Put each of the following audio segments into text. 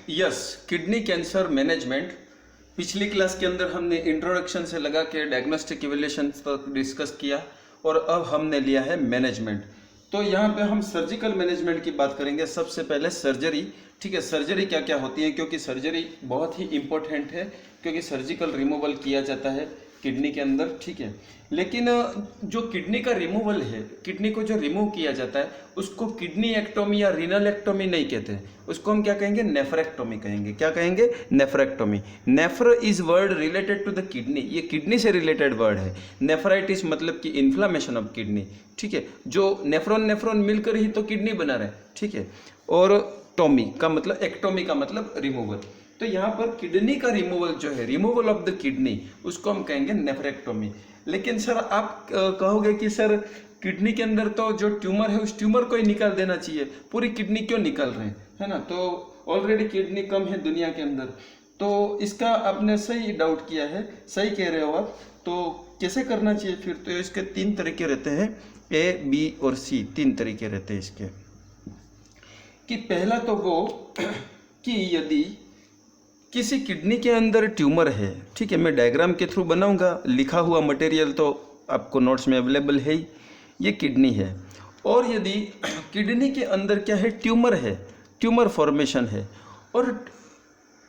Yes, kidney cancer management. पिछली class के अंदर हमने इंट्रोडक्शन से लगा के डायग्नोस्टिक इवैल्यूएशन तक डिस्कस किया और अब हमने लिया है मैनेजमेंट। तो यहाँ पे हम सर्जिकल मैनेजमेंट की बात करेंगे। सबसे पहले सर्जरी, ठीक है। सर्जरी क्या क्या होती है, क्योंकि सर्जरी बहुत ही इंपॉर्टेंट है, क्योंकि सर्जिकल रिमूवल किया जाता है किडनी के अंदर, ठीक है। लेकिन जो किडनी का रिमूवल है, किडनी को जो रिमूव किया जाता है उसको किडनी एक्टोमी या रीनल एक्टोमी नहीं कहते, उसको हम क्या कहेंगे, नेफ्रेक्टोमी कहेंगे। क्या कहेंगे, nephrectomy. Nephr is word related to the kidney, ये किडनी से रिलेटेड वर्ड है। नेफ्राइटिस मतलब कि इन्फ्लामेशन ऑफ किडनी, ठीक है। जो नेफ्रॉन मिलकर ही तो किडनी बना रहे, ठीक है। और टोमी का मतलब, एक्टोमी का मतलब रिमूवल। तो यहाँ पर किडनी का रिमूवल जो है, रिमूवल ऑफ द किडनी, उसको हम कहेंगे नेफ्रेक्टोमी। लेकिन सर आप कहोगे कि सर किडनी के अंदर तो जो ट्यूमर है उस ट्यूमर को ही निकाल देना चाहिए, पूरी किडनी क्यों निकाल रहे हैं, है ना। तो ऑलरेडी किडनी कम है दुनिया के अंदर, तो इसका आपने सही डाउट किया है, सही कह रहे हो आप। तो कैसे करना चाहिए फिर, तो इसके 3 तरीके रहते हैं, A, B और C, 3 तरीके रहते हैं इसके। कि पहला तो वो कि यदि किसी किडनी के अंदर ट्यूमर है, ठीक है, मैं डायग्राम के थ्रू बनाऊंगा, लिखा हुआ मटेरियल तो आपको नोट्स में अवेलेबल है ही। ये किडनी है और यदि किडनी के अंदर क्या है, ट्यूमर है, ट्यूमर फॉर्मेशन है, और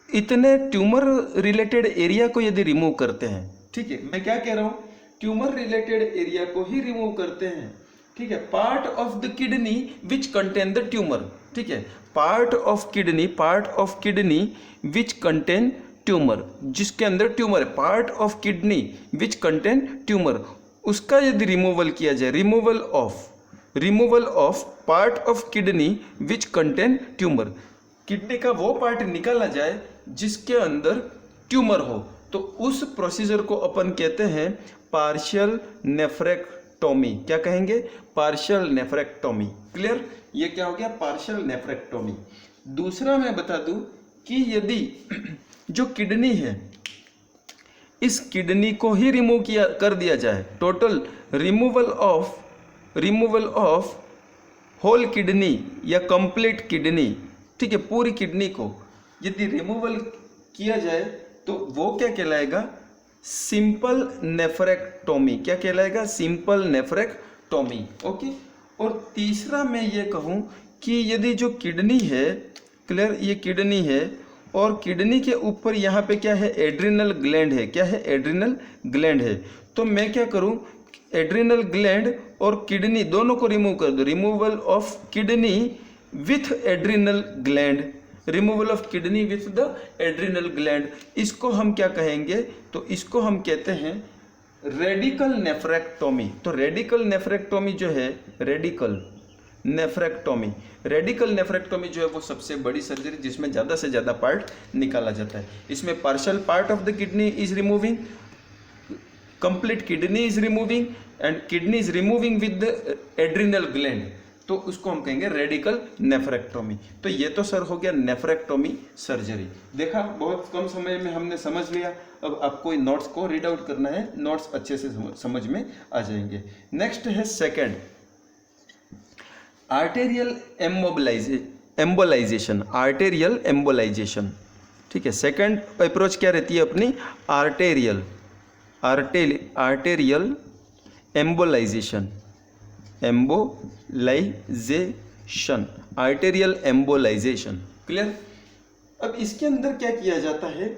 इतने ट्यूमर रिलेटेड एरिया को यदि रिमूव करते हैं, ठीक है, मैं क्या कह रहा हूँ, ट्यूमर रिलेटेड एरिया को ही रिमूव करते हैं, ठीक है। Part of the kidney which contain the tumour, ठीक है, part of kidney which contain tumour, जिसके अंदर ट्यूमर है, part of kidney which contain tumour, उसका यदि रिमूवल किया जाए, removal of part of kidney which contain tumour, kidney का वो पार्ट निकाला जाए जिसके अंदर ट्यूमर हो, तो उस प्रोसीजर को अपन कहते हैं पार्शियल नेफ्रेक्टोमी। क्या कहेंगे, पार्शियल नेफ्रेक्टोमी। क्लियर, ये क्या हो गया, पार्शियल नेफ्रेक्टोमी। दूसरा मैं बता दूं कि यदि जो किडनी है, इस किडनी को ही रिमूव कर दिया जाए, total removal of whole kidney या कंप्लीट किडनी, ठीक है, पूरी किडनी को यदि रिमूवल किया जाए तो वो क्या कहलाएगा, सिंपल नेफ्रेक्टोमी। क्या कहलाएगा, सिंपल नेफ्रेक्टोमी। ओके। और तीसरा मैं ये कहूँ कि यदि जो किडनी है, क्लियर, ये किडनी है और किडनी के ऊपर यहाँ पे क्या है, एड्रिनल ग्लैंड है। क्या है, एड्रिनल ग्लैंड है। तो मैं क्या करूँ, एड्रिनल ग्लैंड और किडनी दोनों को रिमूव कर दो, removal of kidney with adrenal gland, removal of kidney with the adrenal gland. इसको हम क्या कहेंगे, तो इसको हम कहते हैं रेडिकल नेफ्रेक्टोमी। तो रेडिकल नेफ्रेक्टोमी जो है, रेडिकल नेफ्रेक्टोमी जो है वो सबसे बड़ी सर्जरी, जिसमें ज़्यादा से ज़्यादा पार्ट निकाला जाता है। इसमें partial part of the kidney is removing, complete kidney is removing and kidney is removing with the adrenal gland, तो उसको हम कहेंगे रेडिकल नेफ्रेक्टोमी। तो ये तो सर हो गया नेफ्रेक्टोमी सर्जरी। देखा, बहुत कम समय में हमने समझ लिया। अब आपको इन नोट्स को रीड आउट करना है, नोट्स अच्छे से समझ में आ जाएंगे। नेक्स्ट है second, arterial embolisation, arterial embolisation, ठीक है। सेकंड अप्रोच क्या रहती है अपनी, arterial embolisation, arterial embolisation. Clear. अब इसके अंदर क्या किया जाता है,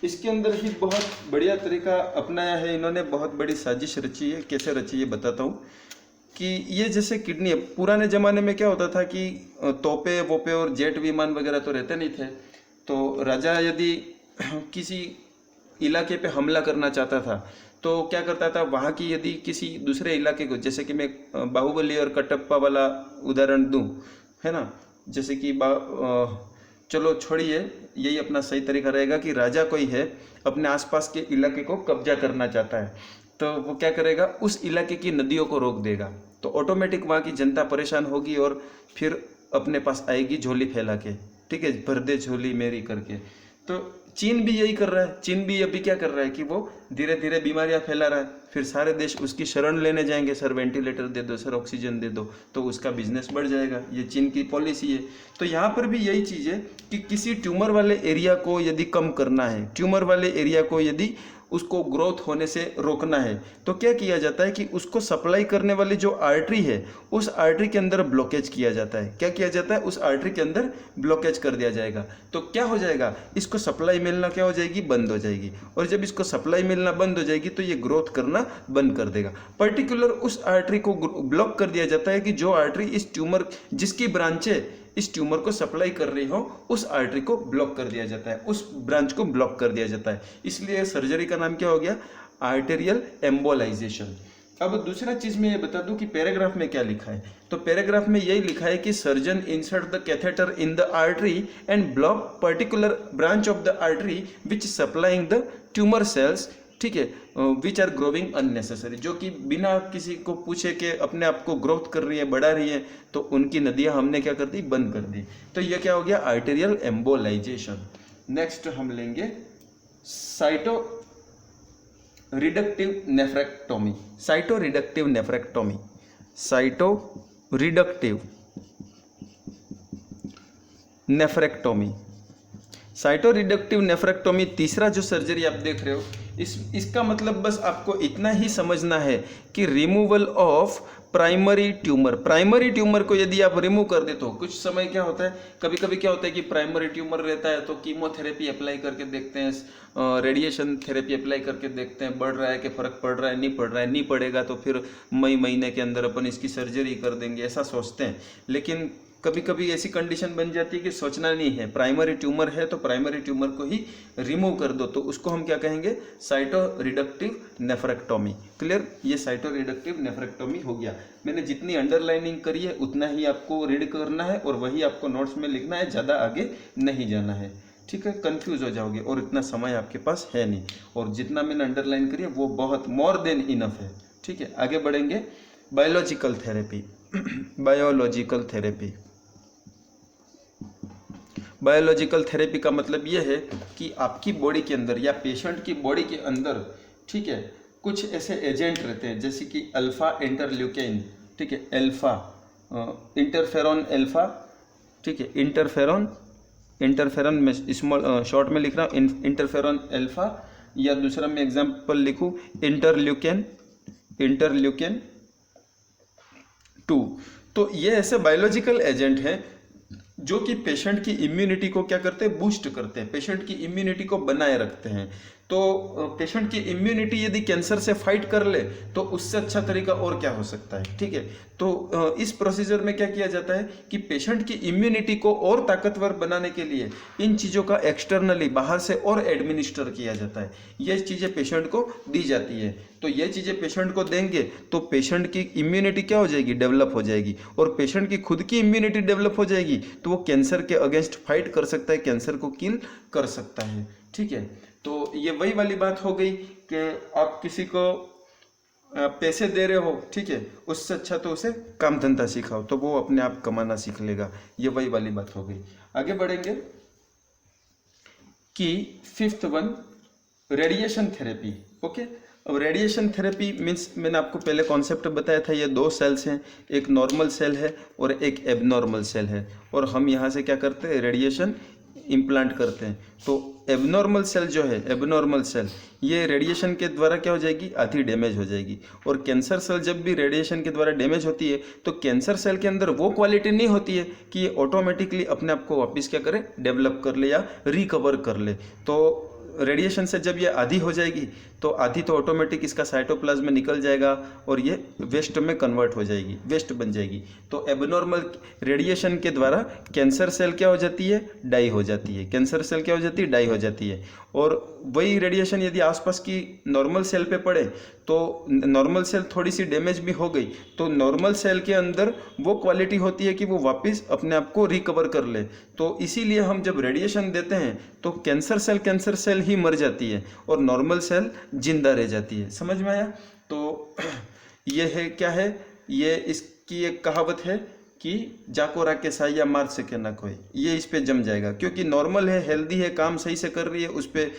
इसके अंदर ही बहुत बढ़िया तरीका अपनाया है इन्होंने, बहुत बड़ी साजिश रची है। कैसे रची है बताता हूँ। कि ये जैसे किडनी है, पुराने ज़माने में क्या होता था कि तोपे वोपे और जेट विमान वगैरह तो रहते नहीं थे, तो राजा यदि किसी इलाके पे हमला करना चाहता था तो क्या करता था, वहाँ की यदि किसी दूसरे इलाके को, जैसे कि मैं बाहुबली और कटप्पा वाला उदाहरण दूँ, है ना, जैसे कि चलो छोड़िए, यही अपना सही तरीका रहेगा कि राजा कोई है अपने आसपास के इलाके को कब्जा करना चाहता है, तो वो क्या करेगा, उस इलाके की नदियों को रोक देगा, तो ऑटोमेटिक वहाँ की जनता परेशान होगी और फिर अपने पास आएगी झोली फैला के, ठीक है, भर दे झोली मेरी करके। तो चीन भी यही कर रहा है। चीन भी अभी क्या कर रहा है कि वो धीरे धीरे बीमारियां फैला रहा है, फिर सारे देश उसकी शरण लेने जाएंगे, सर वेंटिलेटर दे दो, सर ऑक्सीजन दे दो, तो उसका बिजनेस बढ़ जाएगा। ये चीन की पॉलिसी है। तो यहाँ पर भी यही चीज़ है कि किसी ट्यूमर वाले एरिया को यदि कम करना है, ट्यूमर वाले एरिया को यदि उसको ग्रोथ होने से रोकना है, तो क्या किया जाता है कि उसको सप्लाई करने वाली जो आर्टरी है, उस आर्टरी के अंदर ब्लॉकेज किया जाता है। क्या किया जाता है? उस आर्टरी के अंदर ब्लॉकेज कर दिया जाएगा। तो क्या हो जाएगा? इसको सप्लाई मिलना क्या हो जाएगी? बंद हो जाएगी। और जब इसको सप्लाई मिलना बंद हो जाएगी तो ये ग्रोथ करना बंद कर देगा। पर्टिकुलर उस आर्टरी को ब्लॉक कर दिया जाता है कि जो आर्टरी इस ट्यूमर, जिसकी ब्रांचें इस ट्यूमर को सप्लाई कर रही हो, उस आर्टरी को ब्लॉक कर दिया जाता है, उस ब्रांच को ब्लॉक कर दिया जाता है। इसलिए सर्जरी का नाम क्या हो गया? Arterial embolisation. अब दूसरा चीज मैं ये बता दूं कि पैराग्राफ में क्या लिखा है। तो पैराग्राफ में यही लिखा है कि surgeon insert the catheter in the artery and block particular branch of the artery which supplying the tumour cells, ठीक है, विच आर ग्रोविंग अननेसेसरी, जो कि बिना किसी को पूछे के अपने आप को ग्रोथ कर रही है, बढ़ा रही है, तो उनकी नदियां हमने क्या कर दी? बंद कर दी। तो ये क्या हो गया? Arterial embolisation. नेक्स्ट हम लेंगे cyto reductive nephrectomy. Cyto reductive nephrectomy, cyto reductive nephrectomy. Cyto reductive nephrectomy तीसरा जो सर्जरी आप देख रहे हो, इसका मतलब बस आपको इतना ही समझना है कि removal of primary tumour. Primary tumour को यदि आप रिमूव कर दे तो कुछ समय क्या होता है, कभी कभी क्या होता है कि प्राइमरी ट्यूमर रहता है तो कीमोथेरेपी अप्लाई करके देखते हैं, रेडिएशन थेरेपी अप्लाई करके देखते हैं, बढ़ रहा है कि फर्क पड़ रहा है, नहीं पड़ रहा है, नहीं पड़ेगा तो फिर मई महीने के अंदर अपन इसकी सर्जरी कर देंगे, ऐसा सोचते हैं। लेकिन कभी कभी ऐसी कंडीशन बन जाती है कि सोचना नहीं है, प्राइमरी ट्यूमर है तो प्राइमरी ट्यूमर को ही रिमूव कर दो, तो उसको हम क्या कहेंगे? Cyto reductive nephrectomy. क्लियर? ये साइटो रिडक्टिव नेफ्रेक्टोमी हो गया। मैंने जितनी अंडरलाइनिंग करी है उतना ही आपको रीड करना है और वही आपको नोट्स में लिखना है, ज़्यादा आगे नहीं जाना है, ठीक है? कंफ्यूज हो जाओगे और इतना समय आपके पास है नहीं, और जितना मैंने अंडरलाइन करी है वो बहुत मोर देन इनफ है, ठीक है? आगे बढ़ेंगे। Biological therapy. Biological therapy, biological therapy का मतलब यह है कि आपकी बॉडी के अंदर या पेशेंट की बॉडी के अंदर, ठीक है, कुछ ऐसे एजेंट रहते हैं जैसे कि अल्फा इंटरल्यूकिन, ठीक है, अल्फा इंटरफेरॉन अल्फा, ठीक है, इंटरफेरॉन में स्मॉल शॉर्ट में लिख रहा हूँ इंटरफेरॉन अल्फा, या दूसरा मैं एग्जांपल लिखूँ इंटरल्यूकिन 2। तो ये ऐसे बायोलॉजिकल एजेंट हैं जो कि पेशेंट की इम्यूनिटी को क्या करते हैं? बूस्ट करते हैं, पेशेंट की इम्यूनिटी को बनाए रखते हैं। तो पेशेंट की इम्यूनिटी यदि कैंसर से फाइट कर ले तो उससे अच्छा तरीका और क्या हो सकता है, ठीक है? तो इस प्रोसीजर में क्या किया जाता है कि पेशेंट की इम्यूनिटी को और ताकतवर बनाने के लिए इन चीज़ों का एक्सटर्नली बाहर से और एडमिनिस्टर किया जाता है, ये चीज़ें पेशेंट को दी जाती है। तो ये चीज़ें पेशेंट को देंगे तो पेशेंट की इम्यूनिटी क्या हो जाएगी? डेवलप हो जाएगी, और पेशेंट की खुद की इम्यूनिटी डेवलप हो जाएगी तो वो कैंसर के अगेंस्ट फाइट कर सकता है, कैंसर को किल कर सकता है, ठीक है? तो ये वही वाली बात हो गई कि आप किसी को पैसे दे रहे हो, ठीक है, उससे अच्छा तो उसे काम धंधा सिखाओ तो वो अपने आप कमाना सीख लेगा, ये वही वाली बात हो गई। आगे बढ़ेंगे कि fifth one, radiation therapy. Okay, अब रेडिएशन थेरेपी मीन्स मैंने आपको पहले कॉन्सेप्ट बताया था, ये 2 सेल्स हैं, एक नॉर्मल सेल है और एक एबनॉर्मल सेल है, और हम यहाँ से क्या करते हैं? रेडिएशन इम्प्लांट करते हैं। तो एबनॉर्मल सेल जो है, एबनॉर्मल सेल, ये रेडिएशन के द्वारा क्या हो जाएगी? आधी डैमेज हो जाएगी। और कैंसर सेल जब भी रेडिएशन के द्वारा डैमेज होती है तो कैंसर सेल के अंदर वो क्वालिटी नहीं होती है कि ये ऑटोमेटिकली अपने आप को वापस क्या करे? डेवलप कर ले या रिकवर कर ले। तो रेडिएशन से जब ये आधी हो जाएगी तो आधी तो ऑटोमेटिक इसका साइटोप्लाज्म में निकल जाएगा और ये वेस्ट में कन्वर्ट हो जाएगी, वेस्ट बन जाएगी। तो एबनॉर्मल रेडिएशन के द्वारा कैंसर सेल क्या हो जाती है? डाई हो जाती है। कैंसर सेल क्या हो जाती है? डाई हो जाती है। और वही रेडिएशन यदि आसपास की नॉर्मल सेल पे पड़े तो नॉर्मल सेल थोड़ी सी डैमेज भी हो गई तो नॉर्मल सेल के अंदर वो क्वालिटी होती है कि वो वापस अपने आप को रिकवर कर ले। तो इसीलिए हम जब रेडिएशन देते हैं तो कैंसर सेल ही मर जाती है और नॉर्मल सेल जिंदा रह जाती है। समझ में आया? तो ये है क्या है? ये इसकी एक कहावत है कि जाको राके साया मार सके ना कोई, ये इस पे जम जाएगा, क्योंकि नॉर्मल है, हेल्दी है, काम सही से कर रही है, उस पर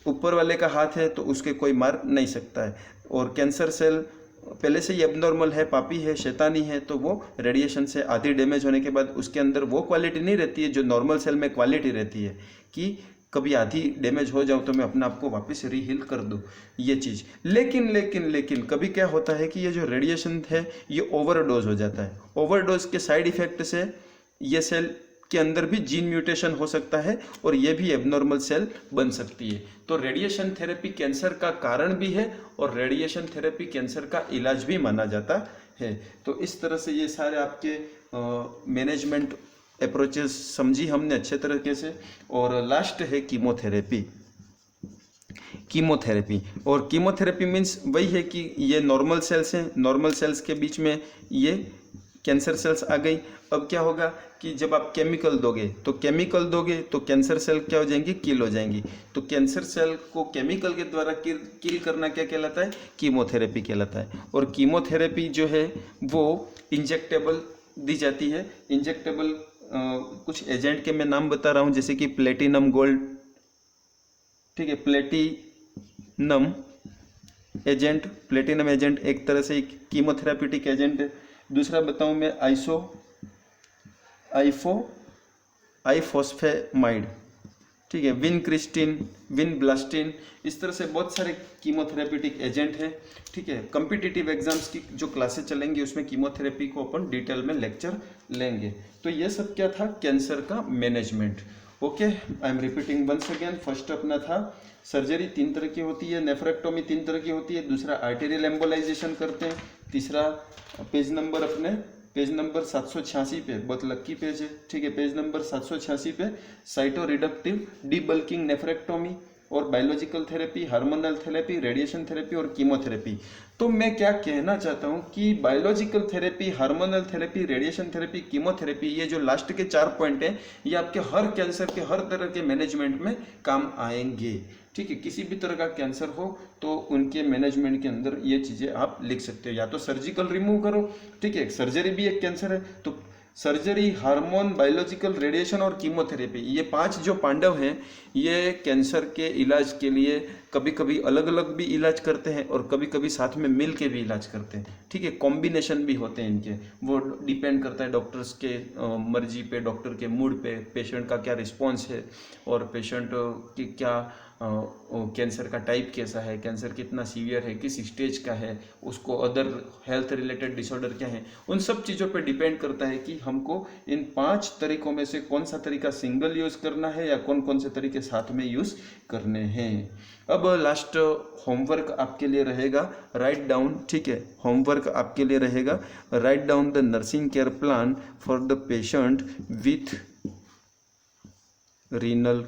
ऊपर वाले का हाथ है तो उसके कोई मार नहीं सकता है। और कैंसर सेल पहले से ही एबनॉर्मल है, पापी है, शैतानी है, तो वो रेडिएशन से आधी डैमेज होने के बाद उसके अंदर वो क्वालिटी नहीं रहती है जो नॉर्मल सेल में क्वालिटी रहती है कि कभी आधी डैमेज हो जाऊँ तो मैं अपने आप को वापस रीहील कर दूँ, ये चीज़। लेकिन कभी क्या होता है कि ये जो रेडिएशन है ये ओवरडोज हो जाता है। ओवरडोज के साइड इफेक्ट से ये सेल के अंदर भी जीन म्यूटेशन हो सकता है और ये भी एबनॉर्मल सेल बन सकती है। तो रेडिएशन थेरेपी कैंसर का कारण भी है और रेडिएशन थेरेपी कैंसर का इलाज भी माना जाता है। तो इस तरह से ये सारे आपके मैनेजमेंट अप्रोचेस समझी हमने अच्छे तरीके से। और लास्ट है कीमोथेरेपी। और कीमोथेरेपी मीन्स वही है कि ये नॉर्मल सेल्स हैं, नॉर्मल सेल्स के बीच में ये कैंसर सेल्स आ गई। अब क्या होगा कि जब आप केमिकल दोगे तो कैंसर सेल क्या हो जाएंगी, किल हो जाएंगी। तो कैंसर सेल को केमिकल के द्वारा किल करना क्या कहलाता है, कीमोथेरेपी कहलाता है। और कीमोथेरेपी जो है वो इंजेक्टेबल दी जाती है। इंजेक्टेबल कुछ एजेंट के मैं नाम बता रहा हूँ, जैसे कि प्लेटिनम गोल्ड, ठीक है, प्लेटिनम एजेंट एक तरह से कीमोथेराप्यूटिक एजेंट है। दूसरा बताऊं मैं आइफोस्फेमाइड, ठीक है, विनक्रिस्टिन, विनब्लास्टिन, इस तरह से बहुत सारे कीमोथेरेप्यूटिक एजेंट हैं, ठीक है। कॉम्पिटिटिव एग्जाम्स की जो क्लासेस चलेंगी उसमें कीमोथेरेपी को अपन डिटेल में लेक्चर लेंगे। तो ये सब क्या था, कैंसर का management. Okay, I am repeating once again. First अपना था सर्जरी 3 तरह की होती है, नेफ्रेक्टोमी 3 तरह की होती है, दूसरा आर्टेरियल एम्बोलाइजेशन करते हैं, तीसरा पेज नंबर 786 पे, बहुत लक्की पेज है, ठीक है, पेज नंबर 786 पे साइटो रिडक्टिव डीबल्किंग नेफ्रेक्टोमी और biological therapy, hormonal therapy, radiation therapy और कीमोथेरेपी। तो मैं क्या कहना चाहता हूँ कि biological therapy, hormonal therapy, radiation therapy, chemotherapy, ये जो लास्ट के 4 पॉइंट हैं ये आपके हर कैंसर के हर तरह के मैनेजमेंट में काम आएंगे, ठीक है। किसी भी तरह का कैंसर हो तो उनके मैनेजमेंट के अंदर ये चीज़ें आप लिख सकते हो। या तो सर्जिकल रिमूव करो, ठीक है, सर्जरी भी एक कैंसर है, तो सर्जरी, हार्मोन, बायोलॉजिकल, रेडिएशन और कीमोथेरेपी, ये 5 जो पांडव हैं ये कैंसर के इलाज के लिए कभी कभी अलग अलग भी इलाज करते हैं और कभी कभी साथ में मिल के भी इलाज करते हैं, ठीक है। कॉम्बिनेशन भी होते हैं इनके, वो डिपेंड करता है डॉक्टर्स के मर्जी पे, डॉक्टर के मूड पे, पेशेंट का क्या रिस्पॉन्स है और पेशेंट की क्या कैंसर का टाइप कैसा है, कैंसर कितना सीवियर है, किस स्टेज का है, उसको अदर हेल्थ रिलेटेड डिसऑर्डर क्या है, उन सब चीज़ों पे डिपेंड करता है कि हमको इन 5 तरीकों में से कौन सा तरीका सिंगल यूज़ करना है या कौन कौन से तरीके साथ में यूज़ करने हैं। अब लास्ट होमवर्क आपके लिए रहेगा, राइट डाउन, ठीक है, होमवर्क आपके लिए रहेगा, write down the nursing care plan for the patient with renal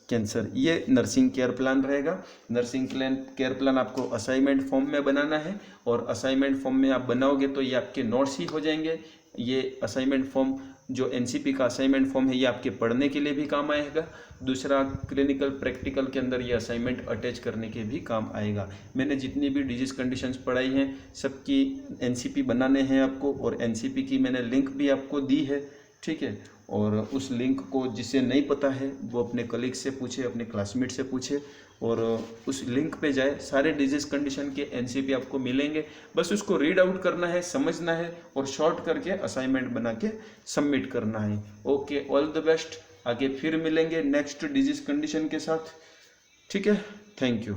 cancer, ये नर्सिंग केयर प्लान रहेगा। नर्सिंग केयर प्लान आपको असाइनमेंट फॉर्म में बनाना है और असाइनमेंट फॉर्म में आप बनाओगे तो ये आपके नोट्स ही हो जाएंगे। ये असाइनमेंट फॉर्म जो एनसीपी का असाइनमेंट फॉर्म है ये आपके पढ़ने के लिए भी काम आएगा। दूसरा, क्लिनिकल प्रैक्टिकल के अंदर ये असाइनमेंट अटैच करने के भी काम आएगा। मैंने जितनी भी डिजीज़ कंडीशंस पढ़ाई हैं सबकी एनसीपी बनाने हैं आपको, और एनसीपी की मैंने लिंक भी आपको दी है, ठीक है। और उस लिंक को जिसे नहीं पता है वो अपने कलीग से पूछे, अपने क्लासमेट से पूछे और उस लिंक पे जाए, सारे डिजीज़ कंडीशन के एनसीपी आपको मिलेंगे। बस उसको रीड आउट करना है, समझना है और शॉर्ट करके असाइनमेंट बना के सबमिट करना है। Okay, all the best. आगे फिर मिलेंगे नेक्स्ट डिजीज़ कंडीशन के साथ, ठीक है। Thank you.